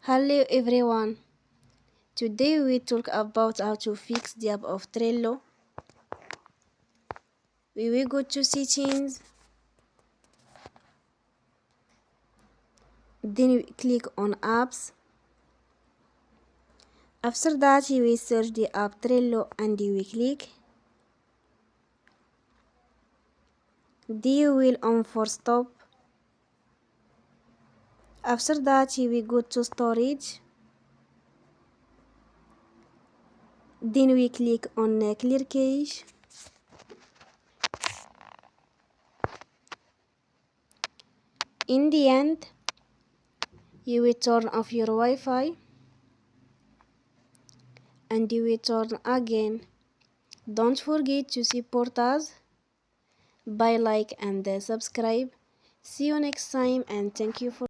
Hello everyone, today we talk about how to fix the app of Trello. We will go to settings, then we click on apps. After that you will search the app Trello and you will click. Then you will on for stop. After that you will go to storage. Then we click on clear cache. In the end, you will turn off your Wi-Fi and you will turn again. Don't forget to support us by like and subscribe. See you next time and thank you for